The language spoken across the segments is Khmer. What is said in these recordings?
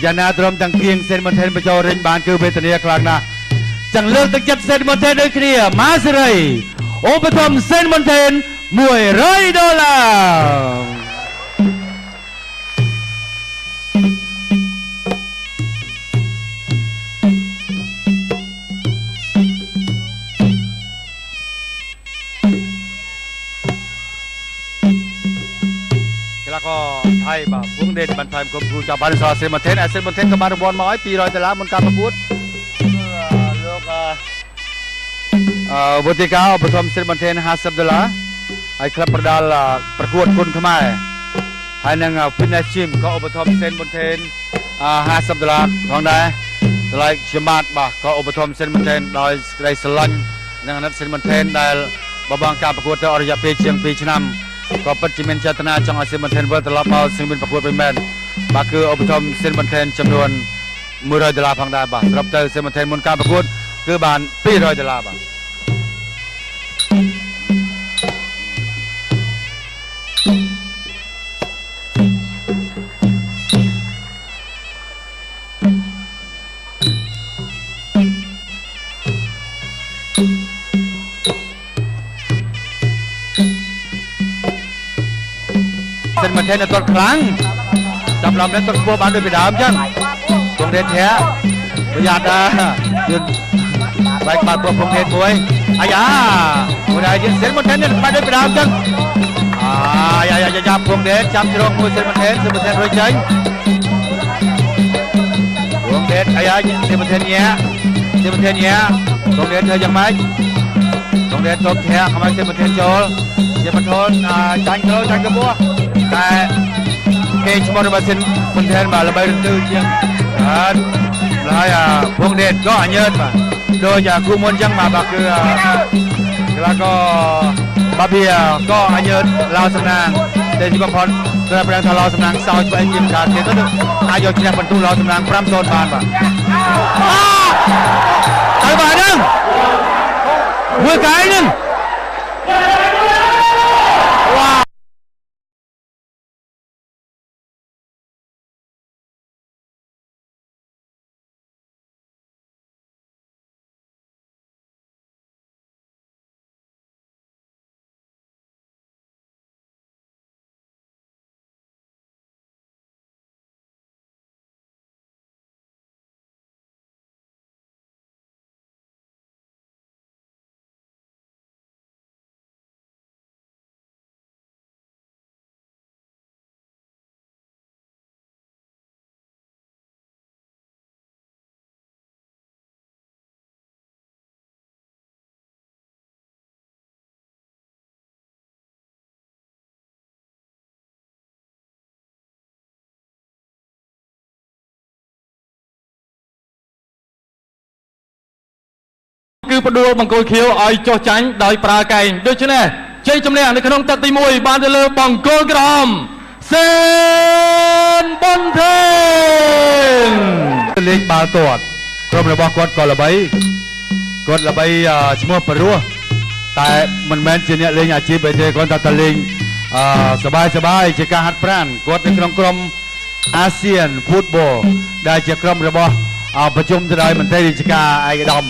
យ៉ាណាទ្រាំទាំងគៀងសេនមន្ទែនបញ្ចូលរិញបានគឺវេទនាខ្លាំងណាស់ចឹងលើកទឹកចិត្តសេនមន្ទែនដូចគ្នាម៉ាសេរីឧបត្ថម្ភសេនមន្ទែន$100แล้วก็ไทยแบบวงเด่นบันไทยกรมครูจากบ้านสระเซนมอนเทนเซนมอนเทนก็มารางวัลมาให้$200บนการประกวดลูกบุตรก้าวประทมเซนมอนเทน$50ให้คลับประดาลประกวดคุณขมายให้นางฟินแลนด์ชิมก็อุปถัมภ์เซนมอนเทน$50ของได้ไลค์ชิมาดบ่ก็อุปถัมภ์เซนมอนเทนโดยได้สลันนางนัทเซนมอนเทนได้บางการประกวดอริยาเปเชียงปีชนำก็ปัจจุบันเจตนาจังหวัดเซนมอนเทนเวอร์ตลอดมาซึ่งเป็นประกวดเป็นแมนบาคืออุปถัมภ์เซนมอนเทนจำนวน$100พังได้บ่สำหรับเธอเซนมอนเทนมูลการประกวดคือบาน$200บ่เซนมอนเทนในต้นครั้งจำลำในต้นบัวบานด้วยปีดามจังตรงเด็ดแท้ประหยัดยืนใบกบาดบัวพงเด็ดมวยอายาผู้ใดยืนเซนมอนเทนเนี่ยไปด้วยปีดามจังอย่าพงเด็ดจำที่รองมวยเซนมอนเทนรวยใจพงเด็ดอายาเซนมอนเทนเนี้ยตรงเด็ดเธอยังไหมตรงเด็ดตบแท้ทำไมเซนมอนเทนโจลเซนมอนเทนจังกระบัวแต่เกจมอร์มาเซนมอนเทนมาละใบรุ่นตื้อเชียงแล้วพงเด็ดก็เยินมาโดยจากกูมนยังมาบักคือแล้วก็บาเบียก็เยินลาวสำนางเดชิบัมพรสำหรับแรงทะเลาะสำนางสาวไปยิมขาดเสียก็ถึงอายกที่นักบรรทุกลาวสำนางพร่ำโซนบานป่ะไอ้บ้านึงมือไก่นึงว้าคือประดูบังโกลเขียวไอโจจันโดยปลาไก่โดยเฉพาะใจจำแนกในขนมตัดตีมวยบานเดลบังโกลกรอมเซนบอนเทนเล็กบาตรวจกรมระบกดก่อนระบายกดระบายชั่วโมงประรัวแต่มันแมนจีเนี่ยเลี้ยงอาชีพไปเจอคนตัดตะลิงสบายเจ้าการฮัดพรานกดในกรมอาเซียนฟุตบอลได้เจ้ากรมระบประชุมจะได้มันได้ดิจการไอ้ดอม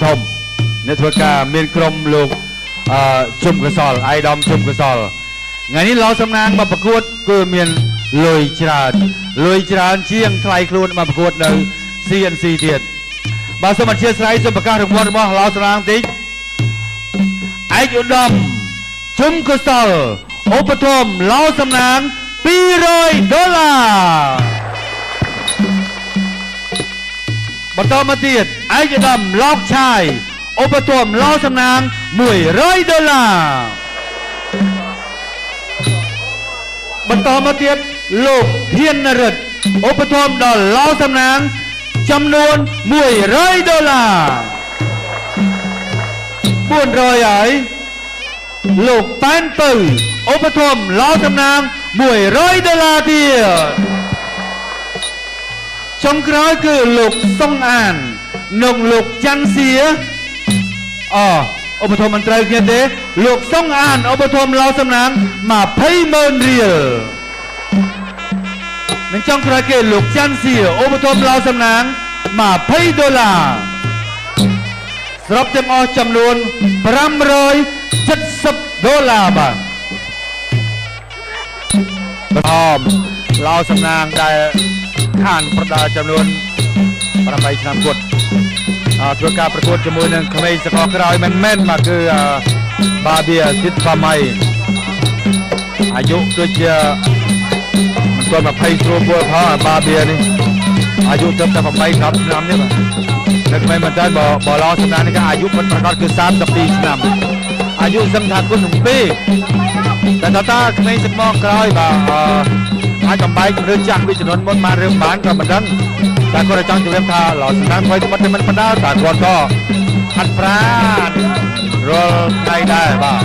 ทมในทัวร์การเมียนกรมลูกชุมกระสอลไอดอมชุมกระสอลงานนี้เราสำนักมาประกวดก็เมียนลอยจราเชียงไทยครูนมาประกวดใน CNC เดียดบาสมัติเชียร์ไทยสมประกาศถึงวันมาเราสำนักติ๊กไออุดมชุมกระสอลอุปถัมภ์เราสำนัก$200บต่อมาตีดไอ้จะดำลอกชายอุปถัมภ์ล้อสำนาง$100บต่อมาตีดลูกเทียนนฤทธิ์อุปถัมภ์ดอลล้อสำนางจำนวน$100บุญรอยไอ้ลูกแป้นปืนอุปถัมภ์ล้อสำนาง$100เดียวชมกร้อยคือลูกทรงอ่านนงลูกจันเสียอุปถัมภ์มันไตรเกียรติลูกทรงอ่านอุปถัมภ์เราสำนักมาเพย์เมินเรียล នឹងចង់ក្រោយគេលោកចាន់សៀឧបត្ថម្ភឡោសំណាង$20ស្របទាំងអស់ចំនួន$570បាទឡោសំណាងដែលខានប្រដាល់ចំនួន8ឆ្នាំគត់ធ្វើការប្រកួតជាមួយនឹងក្មេងសកលក្រោយមែនមកគឺបាបៀសិទ្ធបាម៉ៃអាយុដូចជាមិនទាន់20ស្រួលពលផងបាបៀនេះអាយុត្រឹមតែ8 10ឆ្នាំនេះបាទនៅក្មេងមែនតើបើឡោសំណាងនេះក៏អាយុមិនប្រកាសគឺ32ឆ្នាំអាយុសឹងថាគុណនឹងពេតែតាក្មេងសកលក្រោយបាទអាចបំបែករឿងចាស់វិចំនួនមុនបានរឿងបានក៏មិនដឹងតែគាត់ចង់ជម្រាបថាឡោសំណាងថ្មីថ្មីមិនបណ្ដាលតែគាត់ក៏ហាត់ប្រាណរាល់ថ្ងៃដែរបាទ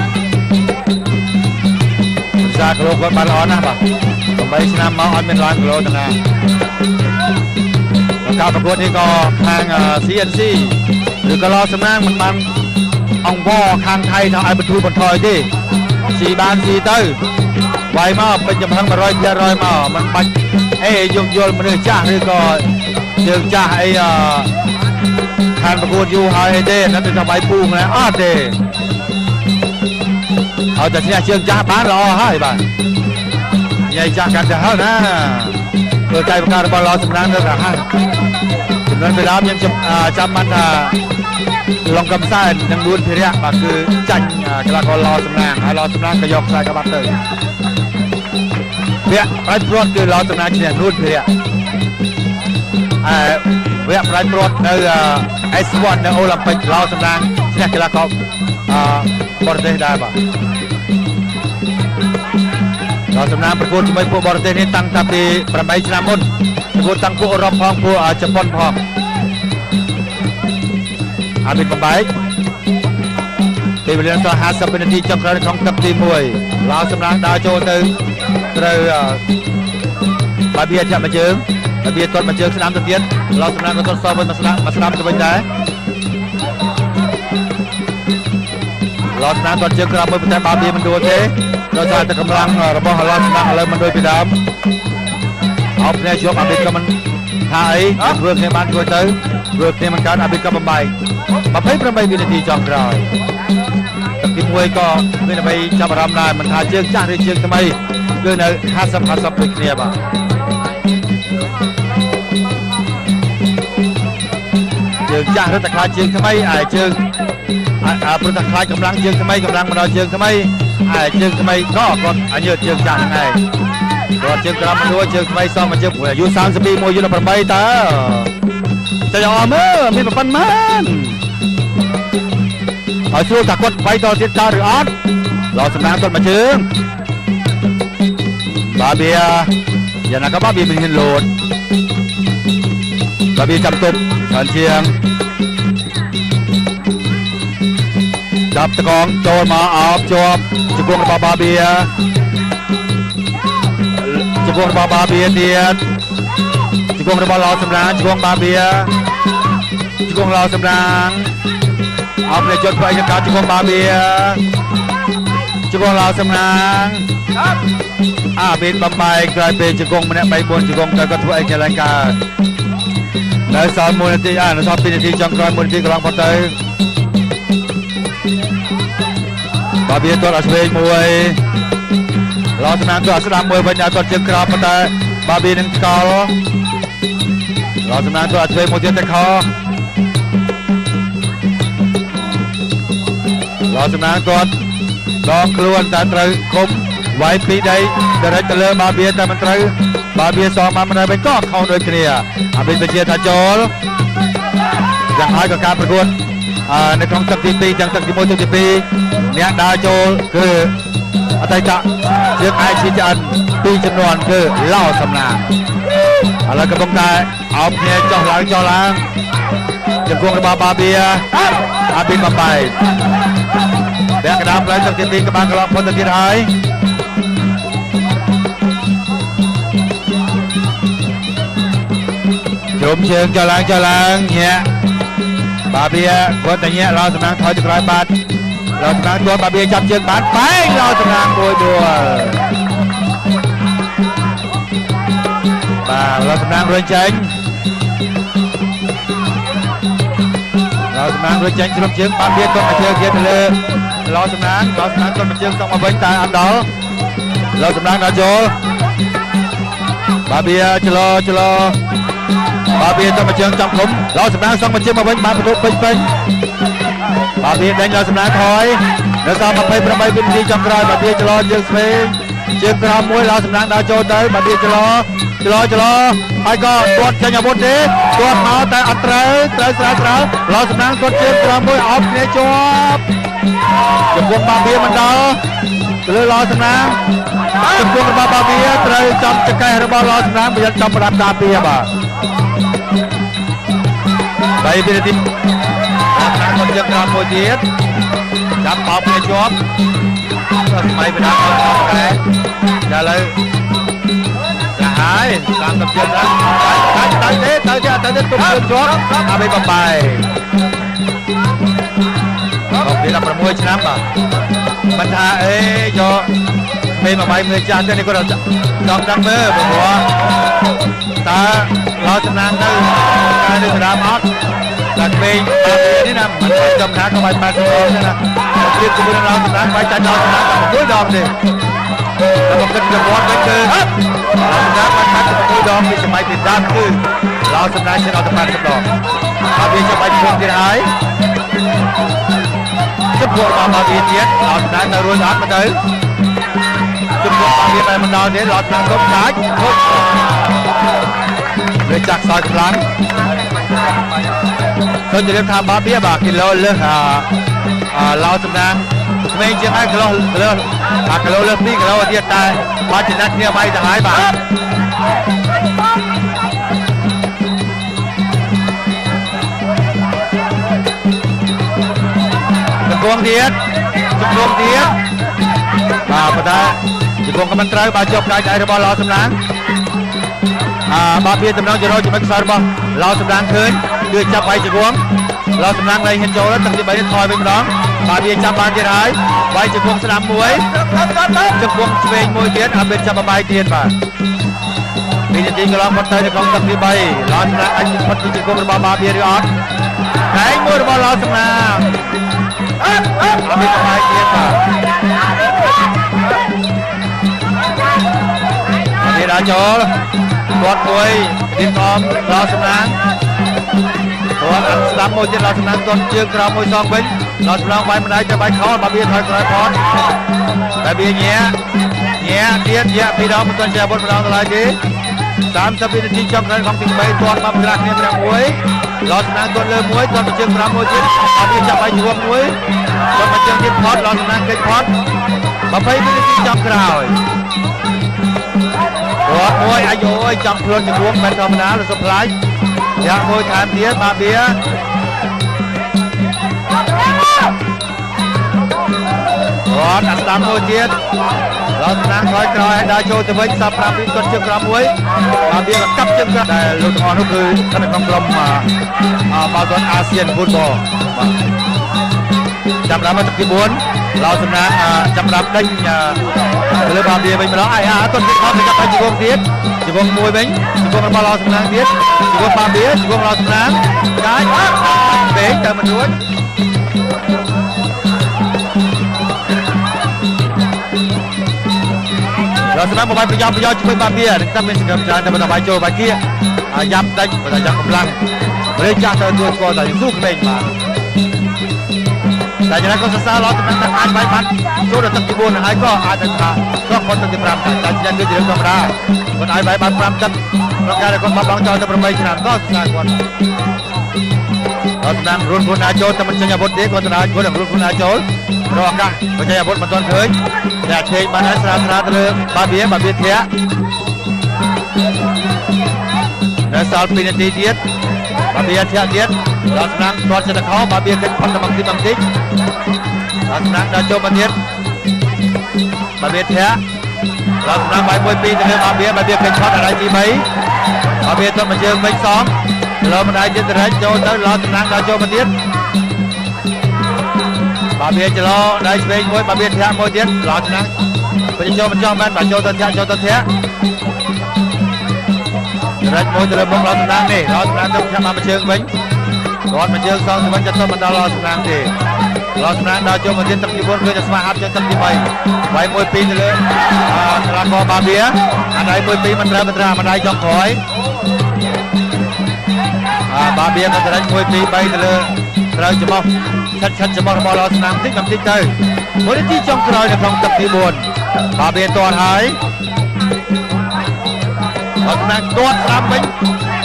សាគីឡូគាត់បានល្អណាស់បាទ8ឆ្នាំមកអត់មានឡើងគីឡូទាំងណាការប្រកួតនេះក៏ខាង CNC ឬក៏ឡោសំណាងមិនបានអង្គវខាងថៃថាឲ្យបន្ធូរបន្ថយទេស៊ីបានស៊ីទៅវាយមកពេញចំហឹង 100% មកមិនបាច់អេយោគយល់មនុស្សចាស់ឬក៏ជើងចាស់អីខាងប្រកួតយូរហើយអីទេนั่นទៅវាយពូម្ល៉េះអត់ទេឲ្យតែឈ្នះជើងចាស់បានល្អហើយបាទញ៉ៃចាស់កាន់តែហើយណាធ្វើកាយប្រការរបស់ឡោសំណាងនៅរហ័សចំនួនពីដើមខ្ញុំចាំបានថាឡុងកំសែននិងនួនភិរៈបាទគឺចាញ់កីឡាករឡោសំណាងហើយឡោសំណាងក៏យកខ្សែក្បាត់ទៅវគ្គប្រៃព្រាត់គឺឡោសំណាងឈ្នះនួនភិរៈវគ្គប្រៃព្រាត់នៅ S1 នៅអូឡ িম্প ិកឡោសំណាងឈ្នះកីឡាករបរទេសដែរបាទឡោសំណាងប្រកួតជាមួយពួកបរទេសនេះតាំងពី8ឆ្នាំមុនប្រកួតតាំងពួកអឺរ៉ុបផងពួកជប៉ុនផងអាប៊ីបំបែកពេលវេលាសល់50វិនាទីចុងក្រោយក្នុងទឹកទី1ឡោសំណាងដើរចូលទៅត្រូវបាបៀធាក់មួយជើងបាបៀទាត់មួយជើងស្ដាំទៅទៀតឡោសំណាងក៏ទាត់សវិញមកស្ដាំទៅវិញដែរឡោសំណាងទាត់ជើងក្រោយមួយប៉ុន្តែបាបៀមិនដួលទេដោយសារតែកម្លាំងរបស់ឡោសំណាងឥឡូវមិនដូចពីដើមអោបគ្នាជាប់អាប៊ីក៏មិនថាអីធ្វើគ្នាបានជួយទៅធ្វើគ្នាមិនកើតអាប៊ីក៏បំបែក28វិនាទីចុងក្រោយទឹកទី1ក៏មានអ្វីចាប់អារម្មណ៍ដែរមិនថាជើងចាស់ឬជើងថ្មីគឺនៅ50ដូចគ្នាបាទជើងចាស់ឬតែខ្លាចជើងថ្មីជើងព្រោះតែខ្លាចកម្លាំងជើងថ្មីកម្លាំងមកដល់ជើងថ្មីជើងថ្មីក៏គាត់ញើតជើងចាស់ហ្នឹងឯងគាត់ជើងក្រោមមួយជើងថ្មីសមមកជើងអាយុ32មួយយុទ្ធ8តើចុចអមមើលមានប៉ុណ្ណឹងហើយស្រួលតែគាត់វាយតទៀតតើឬអត់ឡោសំណាងគាត់មកជើងបាបៀយ៉ាងណាក៏បាបៀមិនហ៊ានលោតបាបៀចាប់ទប់ច្រើនជាងចាប់តកងចូលមកអោបជាប់ជង្គង់របស់បាបៀជង្គង់របស់បាបៀទៀតជង្គង់របស់ឡោសំណាងជង្គង់បាបៀជង្គង់ឡោសំណាងអោបលេចត់ផ្លៃចង្កាជង្គង់បាបៀជង្គង់ឡោសំណាងអាប៊ីនបំបែកក្រោយពេលជង្គង់ម្នាក់3 4ជង្គង់ទៅគាត់ធ្វើអីកន្លែងកើតនៅសល់1នាទីនៅសល់2នាទីចុងក្រោយ1នាទីកន្លងផុតទៅបាបៀទាត់ឲ្យឆ្វេងមួយឡោសំណាងទាត់ស្ដាំមួយវិញឲ្យទាត់ជើងក្រោមប៉ុន្តែបាបៀនឹងស្កល់ឡោសំណាងទាត់ឲ្យឆ្វេងមួយទៀតទៅខឡោសំណាងទាត់ដកខ្លួនតែត្រូវគុំវាយពីដីdirectទៅលើបាបៀតែមិនត្រូវបាបៀសងមកមិនវិញក៏ខុសដូចគ្នាអាប៊ីវិជាថាចូលយ៉ាងហើយក៏ការប្រកួតនៅក្នុងទឹកទី2ទាំងទឹកទី1ទឹកទី2អ្នកដើរចូលគឺអតីតយើងអាចជាឆ្អិន2ចំនួនគឺឡោសំណាងឥឡូវកំពុងតែអោបគ្នាចុះឡើងជង្គង់របស់បាបៀអាប៊ីបំបែកតែកណ្ដាលផ្លូវទឹកទី2ក៏បានកន្លងផុតទៅទៀតហើយជុំជើងចុះឡើងញាក់បាបៀគាត់តែញាក់ឡោសំណាងថយទៅក្រោយបាត់ឡោសំណាងគាត់បាបៀចាប់ជើងបាត់បែងឡោសំណាងមួយដួល បាទឡោសំណាងរួចចេញឡោសំណាងរួចចេញជ្រុំជើងបានវាគាត់មកជើងទៀតទៅលើឡោសំណាងគាត់មកជើងសុកមកវិញតែអត់ដល់ឡោសំណាងដល់ចូលបាទវាចលោបាទវាទៅមកជើងចំគុំឡោសំណាងសុកមកជើងមកវិញបានបន្ទុកពេញបាទវាដេញឡោសំណាងថយនៅសល់28វិនាទីចុងក្រោយបាទវាចលោជើងស្វេងជើងក្រោមមួយឡោសំណាងដល់ចូលទៅបាទវាចលោហើយក៏គាត់ចេញអាវុធទេគាត់មកតែអត់ត្រូវស្រាលឡោសំណាងគាត់ជើងក្រោមមួយអោបគ្នាជាប់ចំពោះបាទវាមិនដល់ទៅលើឡោសំណាងចំពោះរបស់បាទវាត្រូវចំចកេះរបស់ឡោសំណាងប្រយ័ត្នចំប្រដាប់ការពារបាទ3វិនាទីគាត់ជើងក្រោមមួយទៀតចាប់បោកគ្នាជាប់ស្មៃបណ្ដាអត់ដែរឥឡូវហើយតាមទៅទៀតទៅទុកជាប់អាបីបំបាយមកពី16ឆ្នាំបាទមិនថាអេយកពេលមកបាយមើលចាស់ទៅនេះគាត់ដល់មើលព្រោះតើឡោសំណាងទៅការនេះស្ដាប់អត់តែពេលនេះណាមិនចំណាក៏បាយ80ដងទេណាទៀតជាមួយឡោសំណាងបាយចាច់ឡោសំណាងតែ1ដងទេតែមកគិតប្រវត្តិវិញគឺឡោសំណាងបាយ1ដងពីសម័យពីដើមគឺឡោសំណាងជាដល់80ដងហើយវាចាំបាច់ជុំទៀតហើយចំពោះរបស់វាទៀតឡោសំណាងទៅរួចអត់មកទៅចំពោះរបស់វាតែមិនដល់ទេឡោសំណាងទៅកាច់វាចាក់ខ្សោយកម្លាំងសូមជម្រាបថាបាបៀបាទគីឡូលើសឡោសំណាងក្មេងជាងហើយគីឡូលើសគីឡូលើស2គីឡូទៀតតែបាត់ចំណាត់គ្នាបាយទៅហើយបាទចំពោះទៀតបាទប៉ុន្តែចំពោះក៏មិនត្រូវបាទជាប់ដៃរបស់ឡោសំណាងបាទវាតំណងចរោជាមួយខ្សែរបស់ឡោសំណាងឃើញគឺចាប់បាយជង្គង់ឡោសំណាងឡើងហ៊ានចូលទឹកទី3នេះថយវិញម្ដងបាទវាចាប់បានទៀតហើយបាយជង្គង់ស្ដាំមួយជង្គង់ឆ្វេងមួយទៀតហើយវាចាប់បាយទៀតបាទពីនាទីកន្លងមកទៅនៅក្នុងទឹកទី3ឡោសំណាងអាចផុតពីជង្គង់របស់បាទវាឬអត់តែមួយរបស់ឡោសំណាងវាចាប់បាយទៀតបាទវាដល់ចូលគាត់មួយទីខំឡោសំណាងគាត់អត់ស្ដាប់មួយទៀតឡោសំណាងគាត់ជើងក្រោមមួយសងវិញឡោសំណាងបាយម្ដាយទៅបាយខោបាទវាថយក្រោយផតតែវាញាទៀតពីរដងមិនទាន់ជាអាវុធម្ដងទៅឡើយទេ30វិនាទីចុងក្រោយของទី3គាត់មកប្រកាសគ្នាម្នាក់មួយឡោសំណាងគាត់លើមួយគាត់ជើងក្រោមមួយទៀតអត់វាចាប់បាយជួបមួយគាត់មកជើងទៀតផតឡោសំណាងគេចផត20វិនាទីចុងក្រោយគាត់មួយអាយុអើយចង់ខ្លួនជំនួសមិនធម្មតាលោកសុផ្លាយយ៉ាមួយថែមទៀតបាទវាគាត់អាស្ដាំមួយទៀតឡោសំណាងថយក្រោយឲ្យដើរចូលទៅវិញ35វិគាត់ជើងក្រោមមួយបាទវាកាប់ជើងក្រោមដែលលោកទាំងអស់នោះគឺស្ថិតនៅក្នុងក្រុមបាល់ទាត់អាស៊ានហ្វូតបលបាទចាប់ដើមទឹកទី4ឡោសំណាងចាប់ដើមដេញលើបាល់វាវិញម្ដងគាត់ទៀតខំទៅចាប់បាយជង្គង់ទៀតជង្គង់មួយវិញជង្គង់របស់ឡោសំណាងទៀតជង្គង់បាល់វាជង្គង់ឡោសំណាងកាយពេកទៅមិនរួចឡោសំណាងបាយប្រយោជន៍ជាមួយបាល់វានឹងតែមានសកម្មច្រើនតែបន្តបាយចូលបាយគៀយ៉ាប់ដាច់បន្តយ៉ាងកម្លាំងព្រៃចាស់ទៅទួស្គាល់តែស៊ូក្មេងបាទតែយ៉ាងណាក៏សរសើរឡោសំណាងអាចបាយបានចូលដល់ទឹកទី4ហើយក៏អាចទៅថាក៏គាត់ទៅទី5តែជារឿងធម្មតាគាត់អាចបាយបាន5ទឹកក្នុងការដែលគាត់បោះបង់ចោលទៅ8ឆ្នាំក៏សរសើរគាត់ឡោសំណាងរួនខ្លួនអាចចូលតែមិនចេញអាវុធទេគាត់ទៅគាត់រួនខ្លួនអាចចូលរកឱកាសបញ្ចេញអាវុធមិនទាន់ឃើញតែឆេកបានហើយស្រាលទៅលើបាវាធ្លាក់នៅសល់2នាទីទៀតបាវាធ្លាក់ទៀតឡោសំណាងគាត់ចិត្តខោបាវាគិតផុតទៅបន្តិចឡោសំណាងដល់ចូលមកទៀតបាវាធ្លាក់ឡោសំណាងបាយ1 2ទៅលើបាវាគិតផុតដល់ទី3បាវាទៅមកជើងវិញសំលើម្ដាយទៀតរែកចូលទៅឡោសំណាងដល់ចូលមកទៀតបាវាចលោដៃឆ្វេងមួយបាវាធ្លាក់មួយទៀតឡោសំណាងបញ្ចូលមិនចង់បានបាចូលទៅធ្លាក់ រចមួយទៅលើមុខឡោសំណាងនេះឡោសំណាងទៅចាំមកជើងវិញគាត់មកជើងសងទៅវិញចិត្តមិនដល់ឡោសំណាងទេឡោសំណាងដល់ចូលមកទៀតទឹកទី4គឺតែស្មារតីទឹកទី3វាយ1 2ទៅលើកីឡាករបាបៀអាដៃ1 2មិនត្រូវមិនដៃចុងក្រោយបាបៀក៏ត្រេច1 2 3ទៅលើត្រូវចំោះឆិតចំោះរបស់ឡោសំណាងបន្តិចទៅមួយនាទីចុងក្រោយនៅក្នុងទឹកទី4បាបៀទាត់ហើយឡោសំណាងទាត់ស្ដាប់វិញ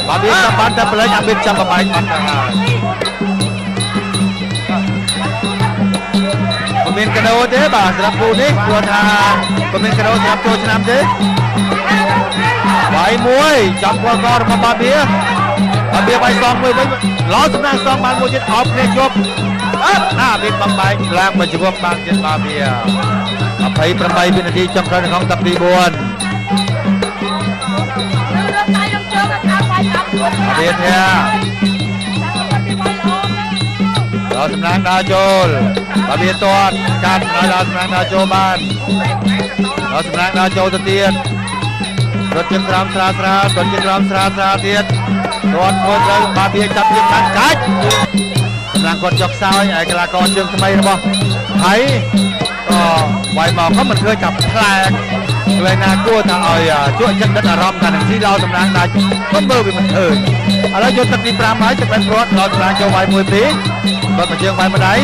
បាបៀចាប់បានតែប្រឡែងអាបៀចាប់បបាយបាត់ទៅហើយមិនមានកដោទេបាទសម្រាប់គូនេះព្រោះថាមិនមានកដោសម្រាប់ចូលឆ្នាំទេវាយមួយចាប់គាត់ក៏របស់បាបៀវាយសងមួយវិញឡោសំណាងសងបានមួយទៀតអោបគ្នាជាប់មានបំបែកឡើងមកជាប់បានទៀតបាបៀ28វិនាទីចុងក្រោយក្នុងទឹកទី4វាធាឡោសំណាងដើរចូលបាបៀទាត់កាត់ឡោសំណាងដើរចូលបានឡោសំណាងដើរចូលទៅទៀតរត់ជើងក្រោមស្រាលទៀតទាត់មួយត្រូវបាបៀចាប់ជើងខាងកាច់សំណាងគាត់ចុកខ្សោយហើយកីឡាករជើងថ្មីរបស់ហើយក៏វាយមកក៏មិនឃើញចាប់ផ្លែកវេណាគួរថាឲ្យជក់ចិត្តដិតអារម្មណ៍ថានឹងស៊ីឡោសំណាងដាច់មិនមើលវាមិនឃើញឥឡូវយកទឹកទី5ហើយចាប់បានព្រាត់ឡោសំណាងចូលវាយ1 2គាត់មកជើងវាយម្ដាយ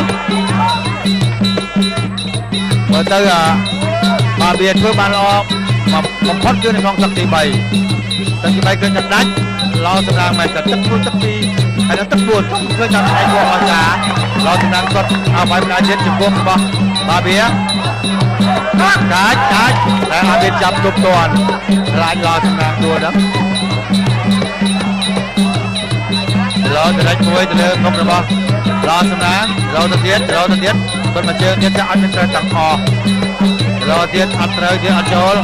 មើលទៅបាបៀធ្វើបានល្អបំផុតគឺនៅក្នុងទឹកទី3គឺចាប់ដាច់ឡោសំណាងមកទឹកទីហើយទឹក4គឺចាប់ឯកមកចាឡោសំណាងគាត់ឲ្យវាយម្ដាយទៀតចំពោះរបស់បាបៀកាច់តែអាបៀចាប់ទប់ទាន់ខ្លាចឡោសំណាងដួលហ្នឹងឡោទៅដាច់មួយទៅលើមុខរបស់ឡោសំណាងឡោទៅទៀតគាត់មកជើងទៀតចាអត់មានត្រូវតាំងអស់ឡោទៀតអត់ត្រូវទៀតអត់ចូល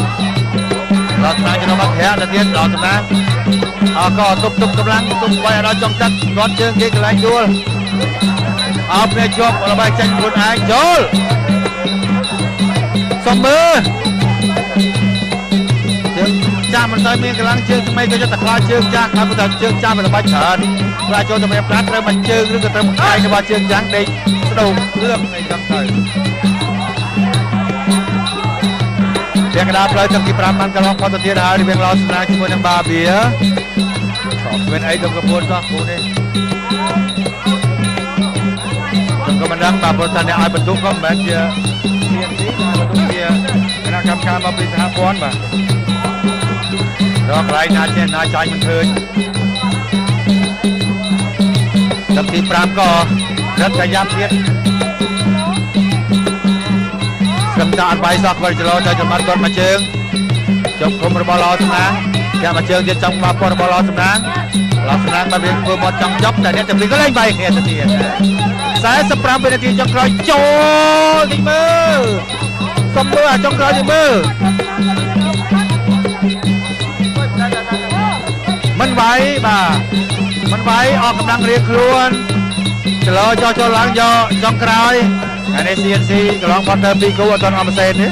ឡោសំណាងចំណុចប្រាក់ទៅទៀតឡោសំណាងក៏ទប់កម្លាំងទប់វាយដល់ចុងទឹកគាត់ជើងគេកន្លែងដួលអោបគ្នាជាប់របស់ចាញ់ខ្លួនឯងចូលសំមើជើងចាស់មិនទៅមានកម្លាំងជើងថ្មីក៏យកតែខ្លាចជើងចាស់ថាតែជើងចាស់មិនល្បាច់ច្រើនខ្លាចចូលទៅមានប្រាក់ត្រូវមកជើងឬក៏ត្រូវមកដៃរបស់ជើងចាស់ដេកស្ដោរឿងអីចឹងទៅវាកដាផ្លូវទឹកទី5បានកន្លងផុតទៅទៀតហើយរៀងឡោសំណាងជាមួយនឹងបាបៀមានអីទៅប្រពន្ធសោះគូនេះខ្ញុំក៏មិនដឹងបាទព្រោះតែអ្នកឲ្យបន្ទុកក៏មិនមែនជា CNC តែបន្ទុកជាគណៈកម្មការមកពីសហព័ន្ធបាទរកកន្លែងណាចេះណាចាញ់មិនឃើញទឹកទី5ក៏រត់តែយ៉ាប់ទៀតសំតាអត់បាយសោះគាត់ចលោទៅចំណត់គាត់មកជើងចុកគុំរបស់ឡោសំណាងគេមកជើងទៀតចង់មកពណ៌របស់ឡោសំណាងបានរៀនធ្វើមកចង់ចប់តែអ្នកជំនាញក៏លេងបាយគ្នាទៅទៀត45វិនាទីចុងក្រោយចូលទីមើលសុំមើលចុងក្រោយទីមើលមិនវាយអស់កម្លាំងរៀងខ្លួនចលោចូលឡើងយកចុងក្រោយអានេះ CNC កន្លងផុតទៅ2គូអត់ទាន់អស់ម៉ាស៊ីនទេ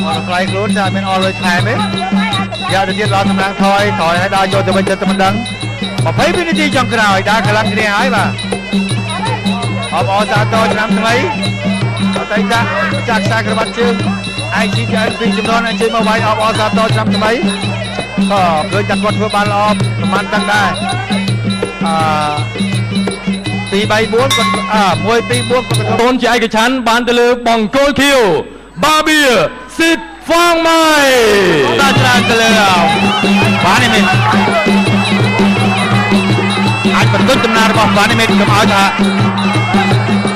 អត់ខ្លាយខ្លួនតែមានអស់លុយថែមទេយកទៅទៀតឡោសំណាងថយឲ្យដល់យកទៅវិញទៅមិនដឹង20វិនាទីចុងក្រោយដើរកន្លងគ្នាហើយបាទអបអរសាទរឆ្នាំថ្មីអតីតចាក់ខ្សែក្រវ៉ាត់ជើង ICTN ពីចំនួនអញ្ជើញមកវាយអបអរសាទរឆ្នាំថ្មីក៏ឃើញតែគាត់ធ្វើបានល្អប្រហែលទាំងដែរ2 3 4គាត់1 2 4គាត់ តូនជាឯកច្ឆ័ន្ទបានទៅលើបង្គោលខៀវបាបៀស៊ីតហ្វាងម៉ៃតាច្រើនទៅលើបាននេះអាចបន្ទុកដំណើររបស់បាននេះខ្ញុំឲ្យថា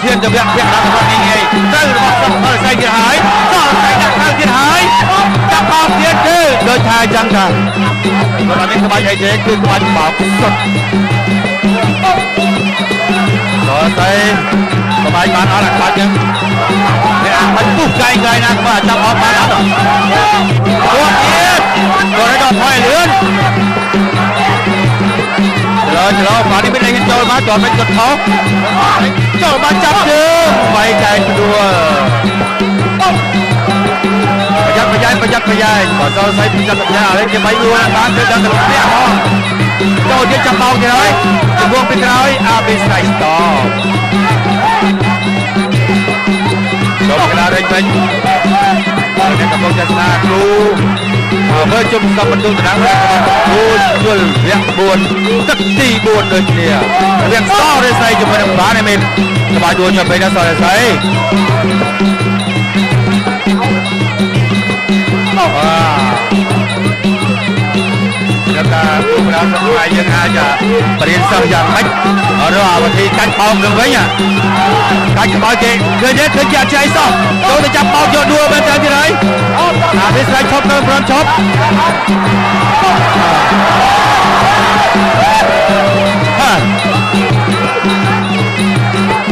ធៀនទៅវគ្គដាក់របស់នេះងាយទៅរបស់ស្រុកអរស័យទៀតហើយដល់តែដាក់ខាងទៀតហើយចាប់បោកទៀតគឺដូចថាអញ្ចឹងថាគាត់អត់មានក្បាច់អីទេគឺក្បាច់បោកសុទ្ធដល់តែក្បាច់បានអត់ក្បាច់ចឹងនេះអាមិនពុះកែងណាក្បាច់ចាប់អត់បានអត់គាត់ទៀតគាត់ឲ្យដល់ថយលឿនចលោបាទនេះមានចូលមកចូលមិនគាត់ខុសចូលមកចាប់ជើងវាយកែងស្ដួលប្រយ័ត្នប្រយែង យប្រយ័ត្នប្រយែងបើសរសៃប្រយ័ត្នប្រយែងឥឡូវគេបីដួលបានគឺដល់ទៅផ្ទះមកចូលទៀតចាប់បោកទៀតហើយជំនួសពីក្រោយអាប៊ីស្រ័យស្តចូលកណ្ដាលរែងវិញអ្នកកំពុងចាត់ស្នាគ្រូមើលជុំសំបន្ទុកដណ្ដើមគូយល់វគ្គ4ទឹកទី4ដូចគ្នាវគ្គសរសៃជាមួយនឹងបានឯមែនសមាជដួលnhậpពេលដល់សរសៃថាគូប្រាំរបស់យើងអាចបរិញ្ញាសិស្សយ៉ាងម៉េចរកវិធីកាច់បោកនឹងវិញកាច់ក្បោយគេឃើញទេឃើញជាអត់ចៃសោះចូលទៅចាប់បោកយកដួលមែនតើទៀតហើយអាវាស្រ័យឈប់ទៅព្រមឈប់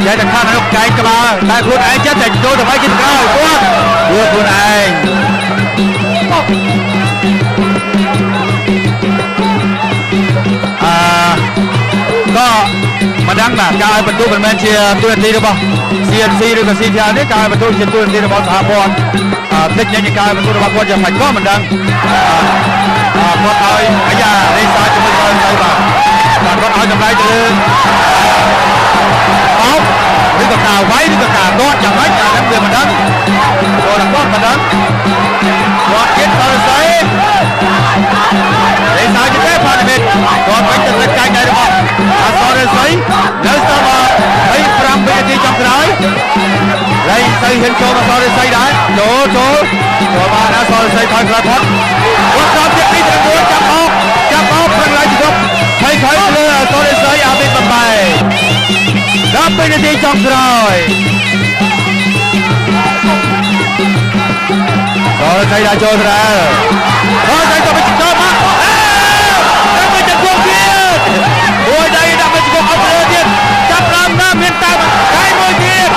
យ៉ាតែខាងនោះកែងក្បាលតែខ្លួនឯងចិត្តតែចូលទៅវិញជិតក្រោយគាត់ខ្លួនឯងก็มาดังแบบการบรรทุกเป็นแมนเชียร์ตัวนี้หรือเปล่า CNC หรือกับ CTR นี่การบรรทุกเชียร์ตัวนี้หรือเปล่าสหบอลเทคนิคการบรรทุกระบาดควรจะผัดก็มันดังพอเอาขยะในสายจะไม่ค่อยใส่บ้างแต่พอเอาจำไรจะเลยเอาหรือกับกาไว้หรือกับกาโดดอย่างไรอย่างนั้นเดือดมันดังโดนก้อนมันดังวอดเก็ตตอนใส่ในสายจะได้ผ่านเม็ดก่อนไปจะเล่นใจได้หรือเปล่าตอนใส่เนื้อสมาให้พลังเป็นที่จับได้เลยใส่เห็นโจมาตอนใส่ได้โจมานะตอนใส่คอยกระทบวัดรอบเจ็บนี่จะโดนจับออกพลังไหลจุดให้คอยเลยตอนใส่อาบิดไปรับเป็นที่จับได้ตอนใส่ได้โจแล้วตอนใส่ก็ไปจับมาแล้วไปจับตัวเกียร์โอ้ยได้ดับไปจับเอาไปเลยเกียร์จับลำน้ำเมียนตามไก่มือเกียร์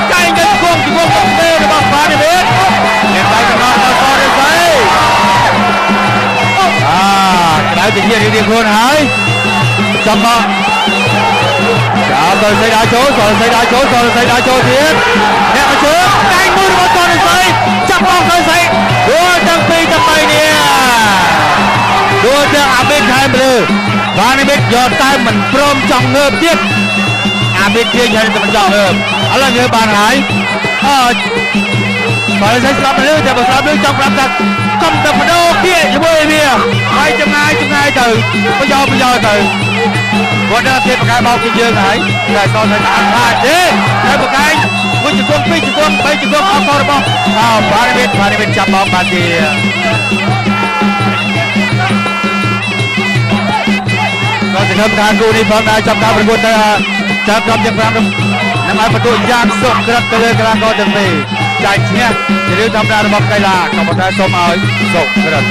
ไก่เงินกงกับเต้ระบาดฟ้าในเบ็ดเมียนตายกับน้องมาซ้อนใส่กระไรจะเกียร์ดีๆคนหายจับมาจับตอนใส่ได้โจตอนใส่ได้โจเทียนเนี่ยมาเชื่อไก่มือมาซ้อนใส่จับออกตอนใส่โดนจังปีจับไปเนี่ยโดนจะอาบิดไทยไปเลยบ้านอาบิดยอดใต้เหมือนพร้อมจังเงิบเทียบอาบิดเทียบยังจะมันจังเงิบอะไรเงิบบานหายตอนใช้สลับไปเรื่อยแต่พอสลับเรื่อยจังปรับจักกำตับมาโดเกี้ยอยู่บนเมียไปจังไงตื่นไม่ยอมตื่นวันนั้นเทียบประกายเบากินเยอะไหนแต่ตอนใส่ตาขาดเด้ใช้ประกายวิ่งจุดไปจุดเอาต่อระบบบ้านอาบิดจับบอลบาดเจ็บก็จะทำการดูนี่พร้อมได้จับการประกวดจับรอบยังพร้อมนำมาประตูยางส่งกระเตยกลางก็จะมีใจเชี่ยจะเรียกทำการระบบไกลากกับประธานสมเอาส่งกระ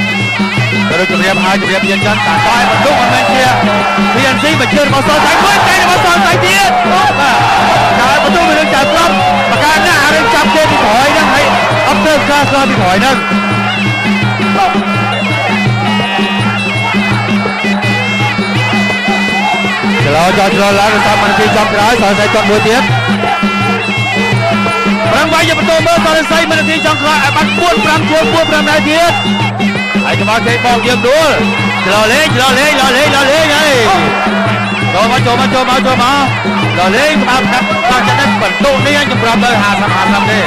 เราจะเรียบจะเรียบเย็นจันทร์ต่างได้ประตูมันเป็นเชียร์เพียนซีมาเชื่อมาซ้อนใส่เพื่อนใจมาซ้อนใส่เพียนการประตูเป็นเรื่องจับรับประการหน้าเรื่องจับเกมที่ถอยนั่งให้อัพเดทคลาสที่ถอยนั่งเราจะแล้วทำมันที่จับร้ายสอนใส่จอดมือเทียบพลังไว้จะประตูเมื่อตอนใส่มันที่จังคลาบัดปวดพลังได้เทียบไอ้กระบอกเทปบอกเยี่ยมดูเราเล่ไงโจมาเราเล่มาการจะได้ประตูนี่ยังปรับเลยหาทำได้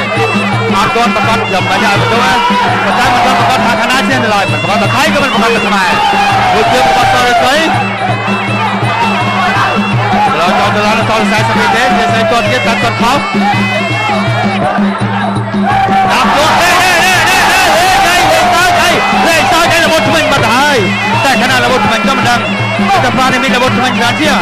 อาตอนประกันจับมาจากประตูประกันมันประกันทางคณะเช่นไรประกันตะไคร้ก็มันประกันทำไมดูเกี่ยวกับตอนใส่เราจะเอาตอนใส่สปีดเดนจะใส่ตัวที่ตัดเขาตามตัวเล่ต่อยระบบทุกมันมาได้แต่ขณะระบบทุกมันก็มันดังแต่ปลาเนี่ยมีระบบทุกมันการเชี่ย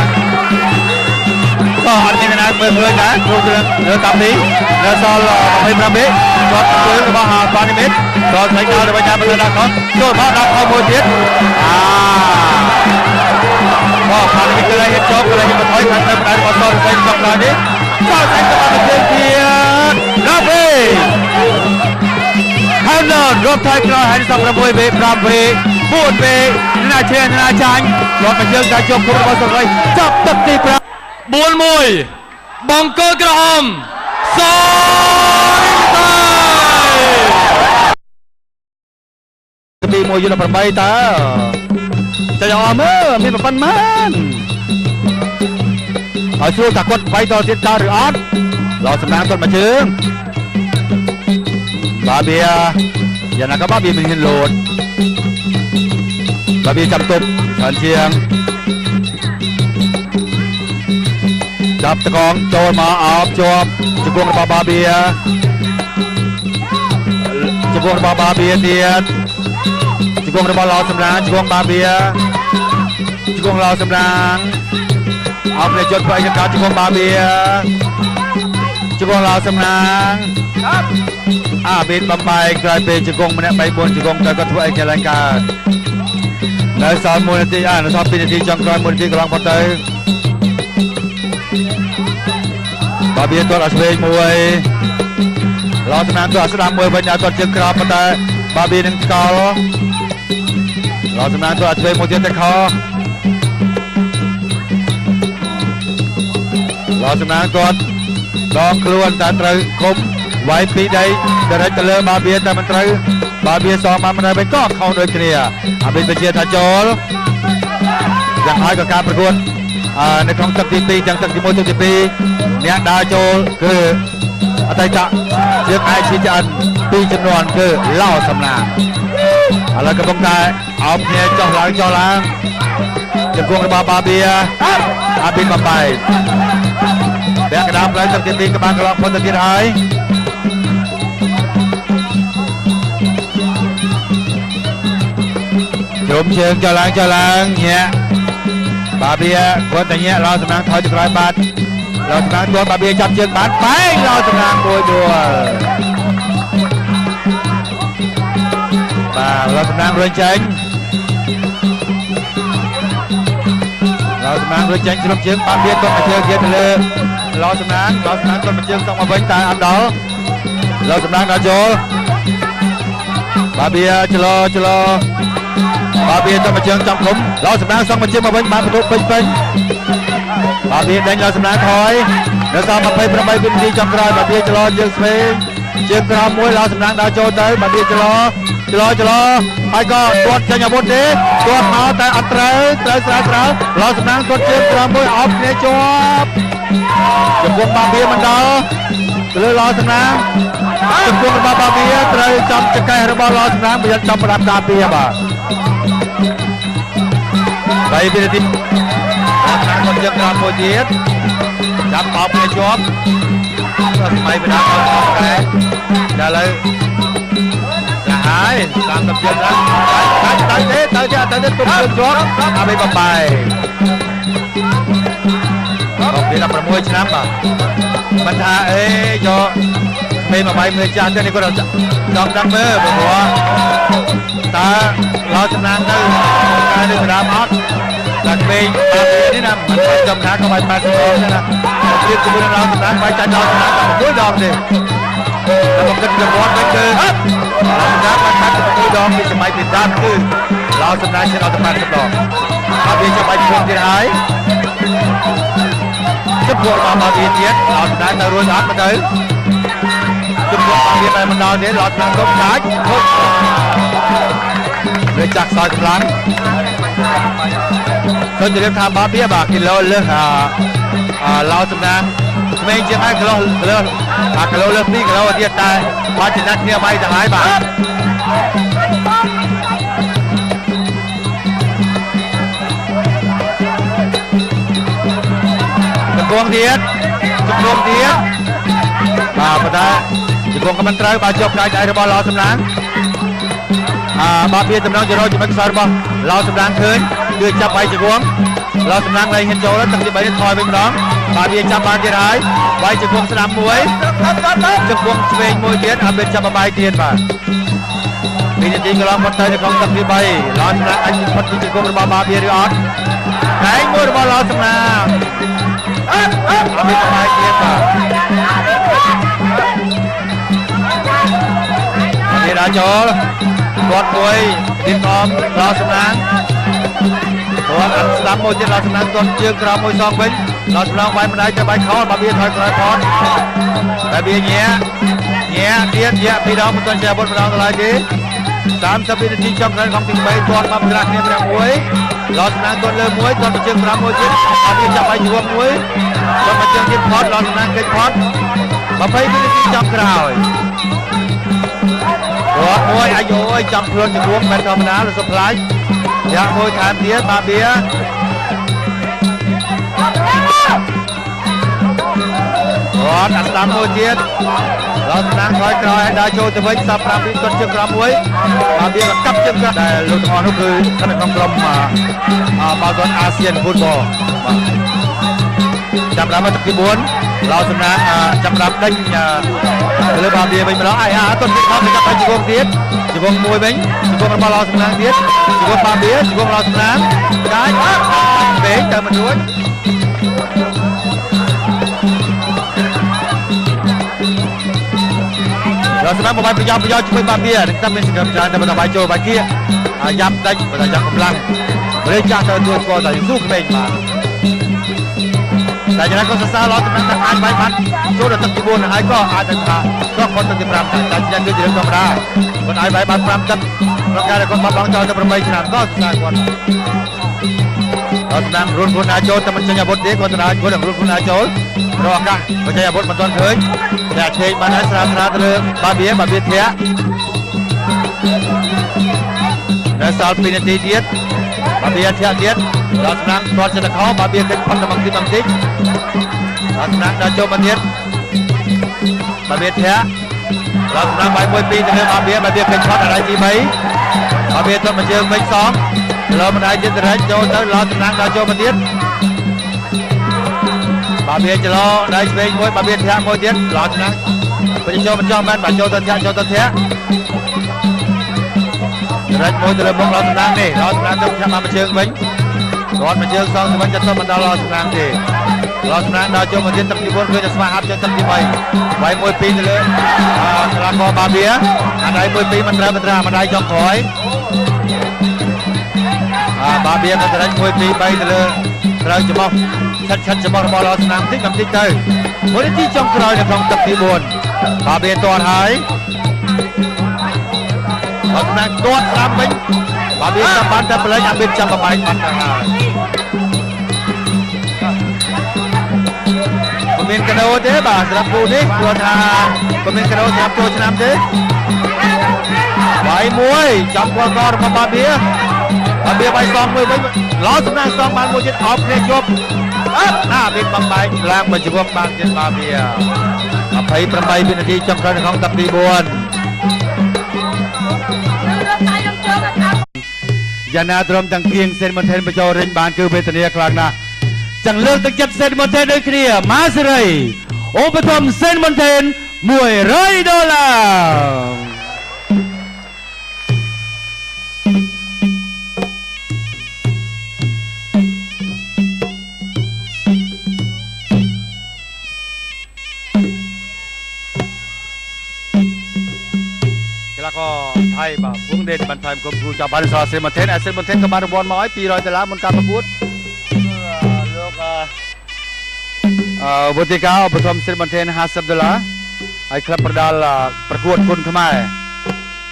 ก็อันนี้นะเพื่อนๆนะโปรเรือตามนี้เรือซอลไม่ประเมินจอดเรือมาหาปลาเนี่ยจอดใช้การระบายน้ำเป็นระดับเขาโดนมาดักเอาโมเดลก็ผ่านไปก็เลยเห็นจบก็เลยเห็นมาถอยขันเติมได้พอซ้อนใส่จับปลานี้ก็ใส่จับปลาเป็นเพียงรับไปฮัลโหลรบท้ายกลางให้สับระบายเบปรามเบพูดเบนาเชนนาจังรถมาเยอะการจบคุณมาส่งเลยจับตัดตีปราบุญมวยบังเกอร์กระหำ 2 1 8តើចាយអមមានប៉ុណ្ណាឲ្យស្រួលតាគាត់វាយតទៀតតើឬអត់ឡោសំណាងគាត់មកជើងបាបៀយ៉ាងណាក៏បាបៀមិនហ៊ានលោតបាបៀចាប់ទុបច្រើនជាងចាប់តកងចូលមកអោបជាប់ជង្គង់របស់បាបៀជង្គង់របស់បាបៀទៀតជង្គង់របស់ឡោសំណាងជង្គង់បាបៀជង្គង់ឡោសំណាងអោបលេចជួយឲ្យការជង្គង់បាបៀជង្គង់ឡោសំណាងអាបេនបំបាយក្រោយពេលជង្គង់ម្នាក់3 4ជង្គង់ទៅគាត់ធ្វើអីកន្លែងកើតនៅសល់1នាទីនៅសល់2នាទីចុងក្រោយ1នាទីកន្លងផុតទៅបាបៀទាត់ឲ្យឆ្វេងមួយឡោសំណាងទាត់ស្ដាំមួយវិញឲ្យទាត់ជើងក្រោមប៉ុន្តែបាបៀនឹងស្កល់ឡោសំណាងទាត់ឲ្យឆ្វេងមួយទៀតទៅខឡោសំណាងទាត់ដងខ្លួនតែត្រូវគុំវាយពីដីដរិចទៅលើបាបៀតែមិនត្រូវបាបៀសងបានមិនដែរវិញក៏ខុសដូចគ្នាអាបិនវិជាថាចូលយ៉ាងហើយក៏ការប្រកួតនៅក្នុងទឹកទី2ទាំងទឹកទី1ទឹកទី2អ្នកដើរចូលគឺអតីតយើងអាចជាឆ្អិន2ចំនួនគឺឡោសំណាងឥឡូវកំពុងតែអោបគ្នាចុះឡើងចុះឡើងជង្គង់របស់បាបៀអាបិនបំបាយបែកក្តាមផ្លូវទឹកទី2ក៏បានកន្លងផុតទៅទៀតហើយជុំជើងចុះឡើងញាក់បាបៀគាត់តែញាក់ឡោសំណាងថយទៅក្រោយបាត់ឡោសំណាងទាត់បាបៀចាប់ជើងបាត់បែងឡោសំណាងមួយដួលបាទឡោសំណាងរុញចេញឡោសំណាងរុញចេញជ្រុំជើងបាបៀទាត់មកជើងទៀតទៅលើឡោសំណាងទាត់មកជើងសងមកវិញតែអត់ដល់ឡោសំណាងដល់ចូលបាបៀច្លោបាបៀទៅមកជើងចំឃុំឡោសំណាងសងមកជើងមកវិញបានបន្ទុកពេញបាបៀដេញឡោសំណាងថយនៅសល់28វិនាទីចុងក្រោយបាបៀច្លោជើងស្វេងជើងក្រោមមួយឡោសំណាងដល់ចូលទៅបាបៀច្លោហើយក៏ទាត់ចេញអាវុធទេទាត់មកតែអត់ត្រូវស្រាលឡោសំណាងទាត់ជើងក្រោមមួយអោបគ្នាជាប់ចំពោះបាបៀមិនដល់ទៅលើឡោសំណាងចំពោះរបស់បាបៀត្រូវចំចកេះរបស់ឡោសំណាងប្រយ័ត្នចំប្រដាប់ការពារបាទ3វិនាទីគាត់ជើងក្រោមមួយទៀតចាប់បោកគ្នាជាប់ស្មៃបដាដល់តែឥឡូវចាហើយតាមទឹកជើងដល់ទៅទេទុំជើងជាប់អាបេបំបាយដល់ពេល16ឆ្នាំបាទមិនថាអេយកពេលមកបាយមើលចាស់ទៅនេះគាត់ចង់ដឹងមើលព្រោះតើឡោសំណាងទៅការនេះស្ដាប់អត់តែពេលបាបនេះណាមិនចំណាក៏បាយ80ដងទេណាព្រៀបជាមួយនឹងឡោសំណាងបាយចាច់ឡោសំណាងតែ1ដងទេតែមកគិតប្រវត្តិវិញគឺឡោសំណាងបាយ81ដងពីសម័យពីដើមគឺឡោសំណាងជាដល់80ដងហើយវាចាំបាយព្រមទៀតហើយចំពោះរបស់បាបៀទៀតឡោសំណាងទៅរួចអត់មកទៅចំពោះបាបៀតែមិនដល់ទេឡោសំណាងទុកដាច់ទុកវាចាក់ខ្សោយកម្លាំងខ្ញុំជម្រាបថាបាបៀបាទគីឡូលើសឡោសំណាងក្មេងជាងហើយគីឡូលើស2គីឡូទៀតតែបាច់ចំណាត់គ្នាបាយទៅហើយបាទជង្គង់ទៀតបាទប៉ុន្តែជង្គង់ក៏មិនត្រូវបាទជាប់ផ្នែកដៃរបស់ឡោសំណាងបាបៀតំណងចរោជាមួយខ្សែរបស់ឡោសំណាងឃើញគឺចាប់បាយជង្គង់ឡោសំណាងលែងហ៊ានចូលទឹកទី3នេះថយវិញម្ដងបាបៀចាប់បានទៀតហើយបាយជង្គង់ស្ដាំមួយជង្គង់ឆ្វេងមួយទៀតអាបៀចាប់បាយទៀតបាទ2នាទីកន្លងផុតទៅនៅក្នុងទឹកទី3ឡោសំណាងអាចផុតពីជង្គង់របស់បាបៀឬអត់តែមួយរបស់ឡោសំណាងអាបៀបាយទៀតបាទអាបៀដល់ចូលគាត់មួយទីនំឡោសំណាងគាត់អត់ស្ដាប់មួយទៀតឡោសំណាងគាត់ជើងក្រោមមួយសងវិញឡោសំណាងបាយម្ដាយទៅបាយខោបាបៀថយក្រោយផនបាបៀញាទៀតពីដងមិនទាន់ជាអាវុធម្ដងទៅឡើយទេស 30 វិនាទីចុងក្រោយของទី3ទាត់មកក្រាស់គ្នាម្នាក់មួយឡោសំណាងទាត់លើមួយទាត់ជើង5មួយទៀតអត់មានចាប់ឲ្យជួបមួយទាត់មកជើងទៀតផតឡោសំណាងគេផត20វិនាទីចុងក្រោយទាត់មួយអាយុអើយចំខ្លួនជំនួសមិនធម្មតាលោកសុផ្លាយយ៉ាងមួយថែមទៀតបាបៀអត់អាស្ដាំមួយទៀតឡោសំណាងក្រោយក្រោយឲ្យដើរចូលទៅវិញសាប់5វិទាត់ជើងក្រោយមួយបាបៀកាប់ជើងក្រោយដែលលោកទាំងអស់នោះគឺស្ថិតនៅក្នុងក្រុមបាល់ទាត់អាស៊ានហ្វូតបលបាទចាប់ដើមទឹកទី4ឡោសំណាងចាប់ដើមដេញទៅលើបាបៀវិញម្ដងអាទាត់ទី5ចាប់ឲ្យជង្គង់ទៀតជង្គង់មួយវិញជង្គង់របស់ឡោសំណាងទៀតជង្គង់បាបៀជង្គង់ឡោសំណាងដាច់ពេកទៅមិនរួចឡោសំណាងមកបាយប្រយោជន៍ជួយបាបៀនឹងតាមមានសកម្មច្រើនតែបន្តបាយចូលបាយគៀយ៉ាប់ដាច់បន្តចាប់កម្លាំងរើចាស់ទៅទួស្គាល់តែស៊ូក្មេងបាទតែយ៉ាងណាក៏សរសើរឡោសំណាងថាអាចបាយបាត់ចូលដល់ទឹកទី4ហើយក៏អាចនឹងថាក៏គាត់ទឹកទី5តែយ៉ាងគឺជារឿងធម្មតាគាត់អាចបាយបាត់5ទឹកប្រការដែលគាត់បាត់បង់ចោលទៅ8ឆ្នាំក៏សរសើរគាត់ឡោសំណាងរុនខ្លួនអាចចូលតែមិនចេញអាវុធទេគាត់ទៅអាចគាត់រុនខ្លួនអាចចូលរកឱកាសបច្ចេកអាវុធមិនទាន់ឃើញតែឆេកបានហើយស្រាលទៅលើបាបៀធាក់នៅសល់2នាទីទៀតបាបៀធាក់ទៀតដល់ស្នាងគាត់ចិត្តខោបាបៀគេផុតទៅបន្តិចដល់ស្នាងដល់ចូលមកទៀតបាបៀធាក់ដល់ស្នាងបាយ1 2ទៅលើបាបៀគេផុតដល់ទី3បាបៀទៅមកជើងវិញសងលើម្ដាយទៀតរែកចូលទៅដល់ស្នាងដល់ចូលមកទៀតបាបៀចលោដៃឆ្វេងមួយបាបៀធាក់មួយទៀតឡោស្នាងបញ្ចូលមិនចោះមែនបាចូលទៅធាក់រែកមួយទៅលើមុខឡោស្នាងនេះឡោស្នាងទៅធាក់មកជើងវិញគាត់មកជើងសងទៅវិញចិត្តមិនដល់ឡោស្នាងទេឡោស្នាងដល់ចូលមកទៀតទឹកទី4គឺจะស្វាហាប់ចូលទឹកទី3វាយ1 2ទៅលើស្លាកបាបៀអាដៃ1 2មិនត្រូវម្ដាយចុងក្រោយបាបៀក៏រែក1 2 3ទៅលើត្រូវច្បោះឆិតច្បោះរបស់ឡោស្នាងតិចទៅមួយនាទីចុងក្រោយនៅក្នុងទឹកទី4បាបៀទាត់ហើយឡោស្នាងទាត់ស្ដាប់វិញបាបៀតាមបានតែប្រឡែងអាបៀចាប់បបែកបាត់ទៅហើយមិនមានកដោទេបាទសម្រាប់គូនេះព្រោះថាមិនមានកដោសម្រាប់ចូលឆ្នាំទេបាយមួយចាប់គាត់ករបស់បាបៀបាយសងមួយវិញឡោសំណាងសងបានមួយទៀតអបគ្នាជាប់មានបំបែកឡើងមកជង្គង់បានទៀតបាបៀ28វិនាទីចុងក្រោយក្នុងទឹកទី4យ៉ាងណាត្រឹមទាំងគៀងសេនម៉ុនថេនបញ្ចូលរិញបានគឺវេទនាខ្លាំងណាស់ចឹងលើកទឹកចិត្តសេនម៉ុនថេនដូចគ្នាម៉ាសេរីឧបត្ថម្ភសេនម៉ុនថេន$100ក៏ថៃបាទវងដេតបានថៃគុំគ្រូចាប់បានសរសេរម៉ុនថេនក៏បានរង្វាន់មកឲ្យ$200មុនការប្រកួតលោកវុតិកាឧបត្ថម្ភសេនម៉ុនថេន$50ហើយក្លឹបប្រដាល់ប្រកួតគុនខ្មែរ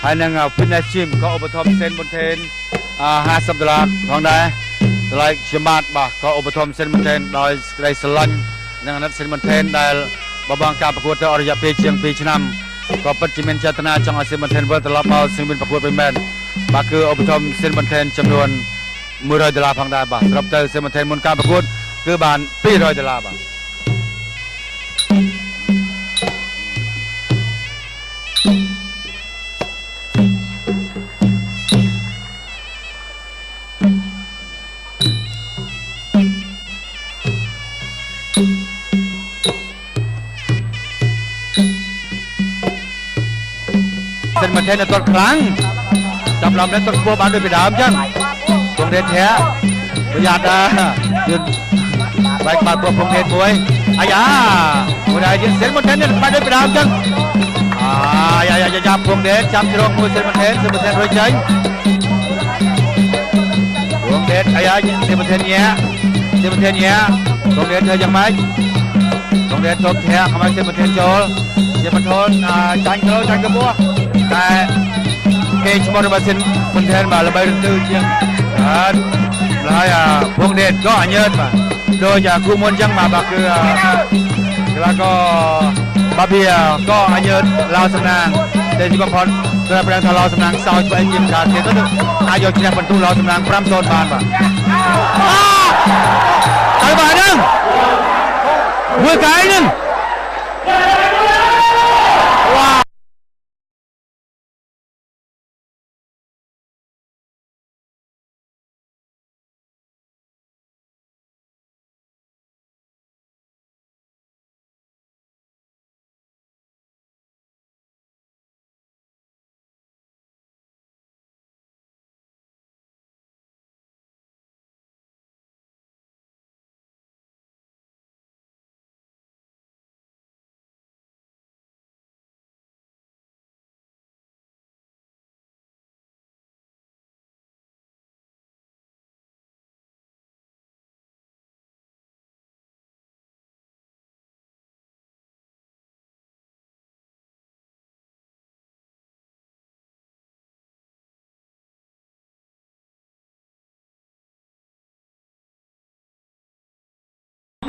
ហើយនឹង Fitness Gym ក៏ឧបត្ថម្ភសេនម៉ុនថេន$50ផងដែរតម្លៃខ្ញុំបាទក៏ឧបត្ថម្ភសេនម៉ុនថេនដោយសេចក្តីស្រឡាញ់និងអាណិតសេនម៉ុនថេនដែលបបងការប្រកួតទៅអស់រយៈពេលជាង2ឆ្នាំក៏ពិតជាមានចេតនាចង់ឲ្យសេនម៉ុនថេនវិលត្រឡប់មកសឹងមានប្រកួតវិញមែនបាទគឺឧបត្ថម្ភសេនម៉ុនថេនចំនួន$100ផងដែរបាទសរុបទៅសេនម៉ុនថេនមុនការប្រកួតគឺបាន$200បាទសេនម៉ុនថេនទាត់ខ្លាំងចាប់ឡំនេះទាត់ខ្ពស់បានដូចពីដើមចឹងពងដេតធាប្រយ័ត្នយឺនបែកបាត់ពងដេតមួយអាយ៉ាមួយដែរទៀតសេនម៉ុនថេននេះបាច់ដូចពីដើមចឹងយ៉ាចាប់ពងដេតចាប់ជ្រងមួយសេនម៉ុនថេនរុយចេញពងដេតអាយ៉ាសេនម៉ុនថេនញ៉ាពងដេតធ្វើយ៉ាងម៉េចពងដេតទប់ធាខ្មៅសេនម៉ុនថេនចូលជាបន្ទន់ចាញ់ទៅចាញ់ទៅពោះតែ គេឈ្មោះរបស់សិនមិនថែនបាទល្បីរន្ទឺជាងបាទហើយភងដេតក៏អញើតបាទដោយគូមុនចឹងបាទគឺកីឡាករបាប៊ីក៏អញើតឡៅសំណាងតែទីបំផុតត្រូវប្រាំងថាឡៅសំណាងសោយឆ្វេងជាងការទៀតទៅអាចយកឈ្នះបន្ទូឡៅសំណាង 5-0 បានបាទហើយបាទហ្នឹងមួយកាយហ្នឹងវ៉ា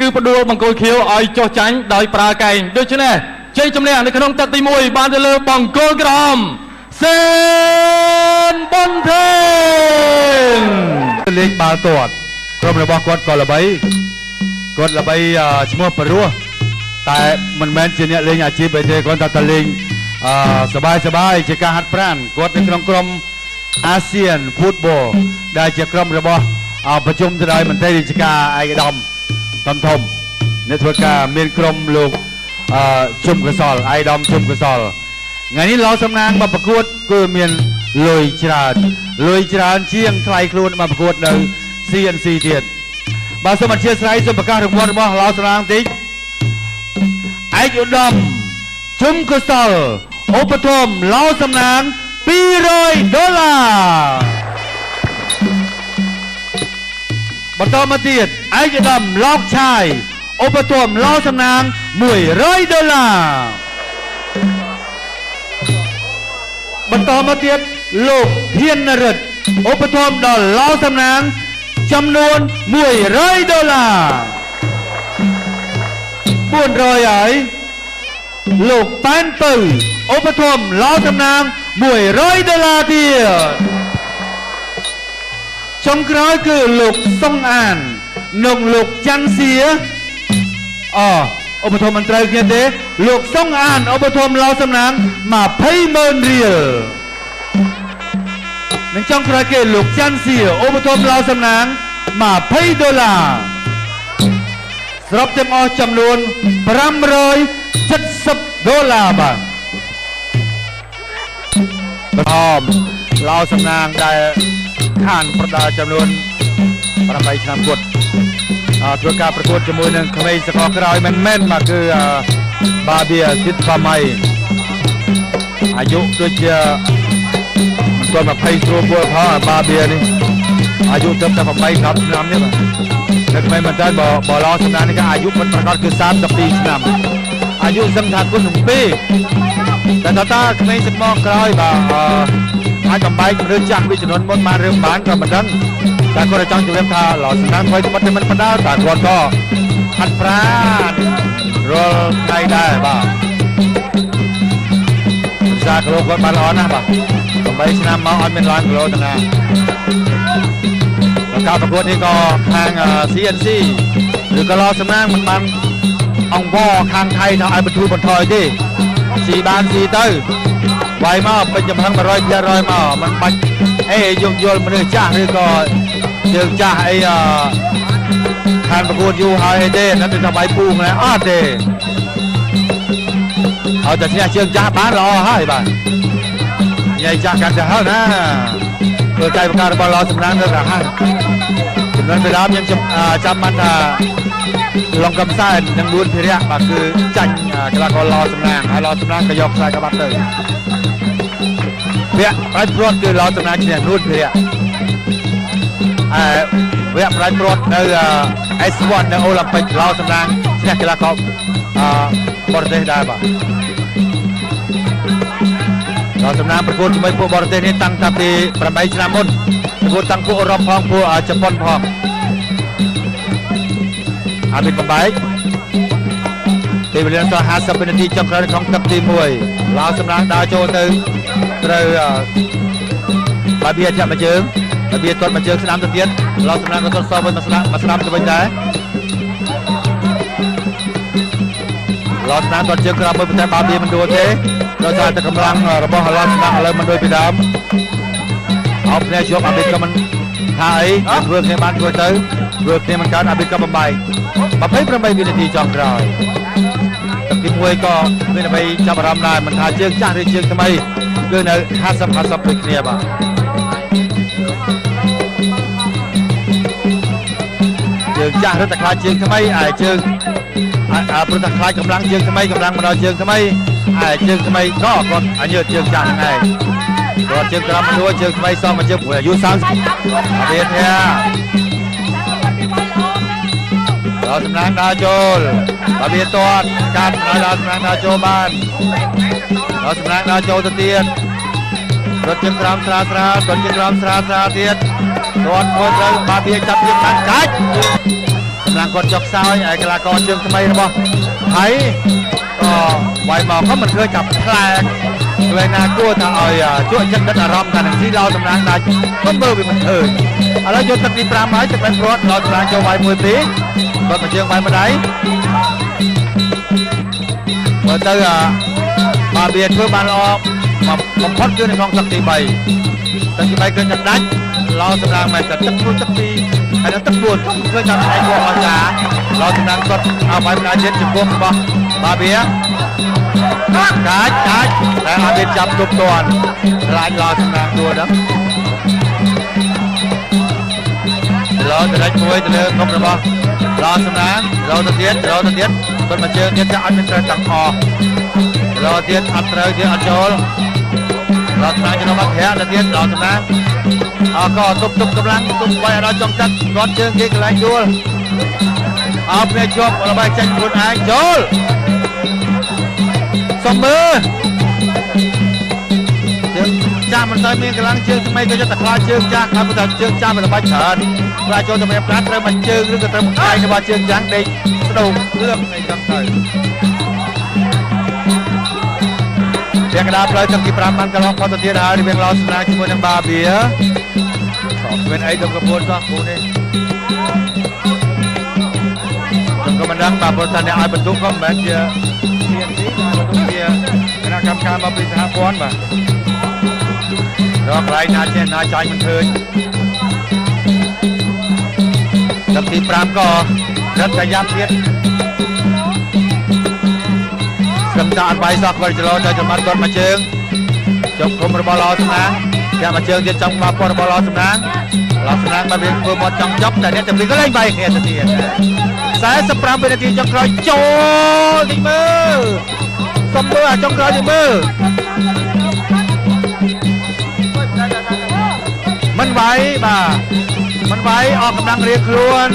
គឺផ្ដួលបង្គោលខៀវឲ្យចុះចាញ់ដោយប្រើកែងដូច្នេះជ័យជំនះនៅក្នុងទឹកទី1បានទៅលើបង្គោលក្រហមសេនប៊ុនថេងលេងបាល់ទាត់ក្រុមរបស់គាត់ក៏ល្បីឈ្មោះបរោះតែមិនមែនជាអ្នកលេងអាជីពទេគាត់តែលេងសបាយជាការហាត់ប្រាណគាត់នៅក្នុងក្រុមអាស៊ានហ្វូតបលដែលជាក្រុមរបស់ប្រជុំស្ដីមន្ត្រីរាជការឯកឧត្តមធំអ្នកធ្វើការមានក្រុមលោកជុំកសលឯកឧត្តមជុំកសលថ្ងៃនេះឡៅសំណាងមកប្រកួតគឺមានលុយច្រើនជាងថ្លៃខ្លួនមកប្រកួតនៅ CNC ទៀតបាទសូមអធិស្ឋានសូមប្រកាសរង្វាន់របស់ឡៅសំណាងតិចឯកឧត្តមជុំកសលឧបត្ថម្ភឡៅសំណាង$200បន្តមកទៀតឯកឧត្តមលោកឆាយឧបត្ថម្ភឡៅសំណាង$100បន្តមកទៀតលោកហ៊ាននរិទ្ធឧបត្ថម្ភដល់ឡៅសំណាងចំនួន$100 400ហើយលោកប៉ែនពៅឧបត្ថម្ភឡៅសំណាង$100ទៀតចុងក្រោយគឺលោកសុងអាននិងលោកច័ន្ទសៀឧបត្ថម្ភមិនត្រូវគ្នាទេលោកសុងអានឧបត្ថម្ភឡៅសំណាង$20,000និងចុងក្រោយគេលោកច័ន្ទសៀឧបត្ថម្ភឡៅសំណាង$20សរុបទាំងអស់ចំនួន$570បាទឡៅសំណាងដែលខានប្រដាល់ចំនួន8ឆ្នាំគត់ធ្វើការប្រកួតជាមួយនឹងក្មេងសកលក្រោយមែនបាទគឺបាប៊ីស៊ីតបាម៉ៃអាយុដូចជាមិនទាន់20គ្រួពលផងបាប៊ីនេះអាយុត្រឹមតែ8 10ឆ្នាំនេះបាទតែក្មេងមែនតើបើឡោសំណាងនេះក៏អាយុមិនប្រកាសគឺ32ឆ្នាំអាយុសឹងថាគុណនឹង2តែតាក្មេងសកលក្រោយបាទអាចបំបែករឿងចាស់វិជំនាន់មុនបានរឿងបានក៏មិនដឹងតែគាត់ចង់ជម្រាបថាឡោសំណាងថ្មីគាត់មិនបណ្ដាលតែគាត់ក៏ហាត់ប្រាណរាល់ថ្ងៃដែរបាទសាគីឡូគាត់បានល្អណាស់បាទ8ឆ្នាំមកអត់មានឡើងគីឡូទាំងណាការប្រកួតនេះក៏ខាង CNC ឬក៏ឡោសំណាងមិនបានអង្គវខាងថៃថាឲ្យបន្ធូរបន្ថយទេស៊ីបានស៊ីទៅវាយមកពេញចំហឹង100% មកមិនបាច់អេយល់មនុស្សចាស់ឬក៏ជើងចាស់អីខាងប្រកួតយូរហើយអីទេนั่นទៅវាយពូហ្នឹងអត់ទេឲ្យតែឈ្នះជើងចាស់បានល្អហើយបាទញ៉ៃចាស់កាន់តែហើយណាធ្វើកាយប្រការរបស់ឡោសំណាងនៅតែហើយចំនួនពេលដើមខ្ញុំចាំបានថាឡុងកំសែននិងនួនភិរៈបាទគឺចាញ់កីឡាករឡោសំណាងហើយឡោសំណាងក៏យកខ្សែក្បាត់ទៅវគ្គប្រាច់ព្រាត់គឺឡោសំណាងឈ្នះនួនភិរៈវគ្គប្រាច់ព្រាត់នៅ S1 នៅអូឡ িম্প ិកឡោសំណាងឈ្នះកីឡាករបរទេសដែរបាទ ដល់សំណាងប្រកួតជាមួយពួកបរទេសនេះតាំងពី8ឆ្នាំមុនប្រកួតតាំងពួកអឺរ៉ុបផងពួកជប៉ុនផងអាប៊ីបំបែកពេលវេលាសល់50វិនាទីចុងក្រោយក្នុងទឹកទី1ឡោសំណាងដើរចូលទៅត្រូវបាប៊ីចាប់មកជើងបាប៊ីទាត់មកជើងស្ដាំទៅទៀតឡោសំណាងក៏ទាត់សវិញមកស្ដាំទៅវិញដែរឡោសំណាងទាត់ជើងក្រោយមួយប៉ុន្តែបាប៊ីមិនដួលទេដោយសារតែកម្លាំងរបស់ឡោសំណាងឥឡូវមិនដូចពីដើមអោបគ្នាជាប់អាប៊ីក៏មិនថាអីធ្វើគ្នាបានធ្វើទៅធ្វើគ្នាមិនកើតអាប៊ីក៏បំបែក28វិនាទីចុងក្រោយទឹកទី1ក៏មានអ្វីចាប់អារម្មណ៍ដែរមិនថាជើងចាស់ឬជើងថ្មីគឺនៅ50ដូចគ្នាបាទជើងចាស់ឬតែខ្លាចជើងថ្មីហើយជើងព្រោះតែខ្លាចកម្លាំងជើងថ្មីកម្លាំងមកដល់ជើងថ្មីហើយជើងថ្មីក៏គាត់ញើសជើងចាស់ហ្នឹងឯងគាត់ជើងក្រោមមួយជើងថ្មីសមមកជើងអាយុ30វាធាដល់សំណាងដើរចូលបាវាទាត់កាត់ដល់សំណាងដើរចូលបានដល់សំណាងដើរចូលទៅទៀតរត់ជើងក្រោមស្រាលរត់ជើងក្រោមស្រាលទៀតទាត់ធ្វើត្រូវបាវាចាប់ជើងបានកាច់សំណាងគាត់ចុកខ្សោយហើយកីឡាករជើងថ្មីរបស់ហើយក៏វាយមកក៏មិនឃើញចាប់ផ្លែពេលណាគួរថាឲ្យជួយចិត្តដិតអារម្មណ៍ថានឹងស៊ីឡោសំណាងដាច់មិនមើលវាមិនឃើញឥឡូវយកទឹកទី5ហើយទឹកបែបព្រាត់ឡោសំណាងចូលវាយ1 2គាត់មកជើងវាយម្ដាយមើលទៅបាបៀធ្វើបានល្អបំផុតគឺនៅក្នុងទឹកទី3ទឹកទី3គឺទឹកដាច់ឡោសំណាងមែនតែទឹក1ទឹក2ហើយទឹក4គឺចាប់ឯកអស្ចារ្យឡោសំណាងគាត់ឲ្យវាយម្ដាយទៀតចំពោះរបស់បាបៀកាច់តែអាបៀចាប់ទប់ទាន់ខ្លាចឡោសំណាងដួលហ្នឹងឡោទៅដាច់មួយទៅលើមុខរបស់ឡោសំណាងឡោទៅទៀតគាត់មកជើងទៀតចាក់អត់មានត្រូវតាក់អស់ឡោទៀតអត់ត្រូវទៀតអត់ចូលឡោសំណាងចូលមកប្រាក់ទៅទៀតឡោសំណាងក៏ទប់កម្លាំងទប់វាយដល់ចុងទឹកគាត់ជើងគេកន្លែងដួលអោបនេះជាប់របស់ចាញ់ខ្លួនឯងចូលសំមើជើងចាស់មិនទៅមានកម្លាំងជើងថ្មីក៏យកតែខ្លាចជើងចាស់ហើយបើជើងចាស់វាល្បាច់ច្រើនខ្លាចចូលទៅមានប្រាក់ត្រូវមកជើងឬក៏ត្រូវមកឯងរបស់ជើងយ៉ាងដេកស្ដោរឿងអីចឹងទៅវាកណ្ដាលផ្លូវទឹកទី5បានកន្លងផុតទៅទៀតហើយរៀងឡោសំណាងជាមួយនឹងបាបៀក៏មានអីទៅកពួនសោះគូនេះខ្ញុំក៏មិនដឹងបាទព្រោះតែអ្នកឲ្យបន្ទុកក៏មិនមែនជាCNCបន្ទុកជាគណៈកម្មការមកពីសហព័ន្ធបាទរកកន្លែងណាចេះណាចាញ់មិនឃើញទឹកទី5ក៏រត់តែយ៉ាប់ទៀតខ្ញុំតាអត់បាយសោះគាត់ចលោទៅចំបាត់គាត់មកជើងចុកគុំរបស់ឡោសំណាងយ៉ាមកជើងទៀតចង់មកគាត់របស់ឡោសំណាងបានវាធ្វើមកចង់ចប់តែអ្នកជំនាញក៏លេងបាយគ្នាទៅទៀត45វិនាទីចុងក្រោយចូលតិចមើលសុំមើលចុងក្រោយតិចមើលមិនវាយបាទមិនវាយអស់កម្លាំងរៀងខ្លួន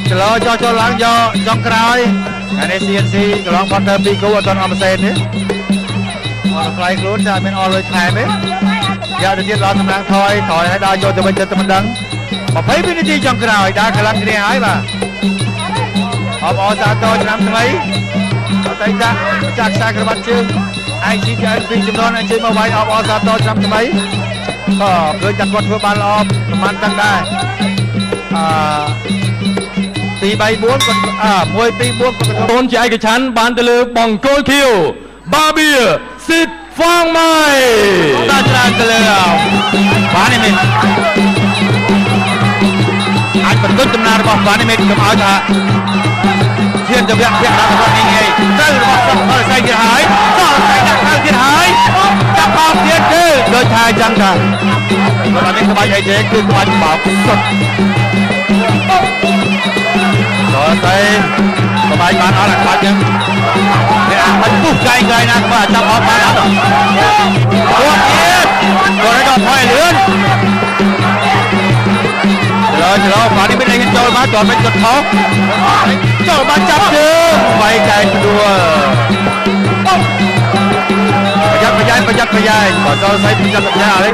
ចលោចូលឡើងយកចុងក្រោយអានេះ CNC កន្លងផុតទៅ2គូអត់ទាន់អស់ម៉ាស៊ីនទេអត់ខ្លាយខ្លួនតែមានអស់លុយថែមទេយកទៅទៀតឡោសំណាងថយឲ្យដល់យកទៅវិញទៅមិនដឹង20វិនាទីចុងក្រោយដើរកម្លាំងគ្នាហើយបាទអបអរសាទរឆ្នាំថ្មីអតីតចាក់ខ្សែក្រវ៉ាត់ជើង ICTN ពីចំនួនអញ្ជើញមកវាយអបអរសាទរឆ្នាំថ្មីក៏ឃើញតែគាត់ធ្វើបានល្អប្រហែលទាំងដែរ2 3 4គាត់1 2 4គាត់ កូនជាឯកច្ឆ័ន្ទបានទៅលើបង្គោលខៀវបាបៀស៊ីតហ្វាងម៉ៃតាច្រើនទៅលើបាននេះមានអាចបន្ទុកដំណើររបស់បាននេះមានខ្ញុំឲ្យថាឈានទៅវគ្គដាក់របស់នេះងាយត្រូវរបស់សុខអរស័យទៀតហើយសោះតែដាក់ទៅទៀតហើយចាប់បោកទៀតគឺដូចថាអញ្ចឹងថាគាត់អត់មានក្បាច់អីទេគឺក្បាច់បោកសុទ្ធដល់តែក្បាច់បានអត់អាក្បាច់ចឹងអ្នកអាចពុះកែងណាក្បាច់ចាប់អត់បានអត់គាត់ទៀតគាត់ឲ្យដល់ថយលឿនចលោបាននេះមានលេងចូលមកគាត់មិនគាត់ថោកចូលមកចាប់ជើងវាយកែងដួលប្រយ័ត្នប្រយែង ប្រយ័ត្នប្រយែងបើសល់ស្អីប្រយ័ត្នប្រយែងឥឡូវ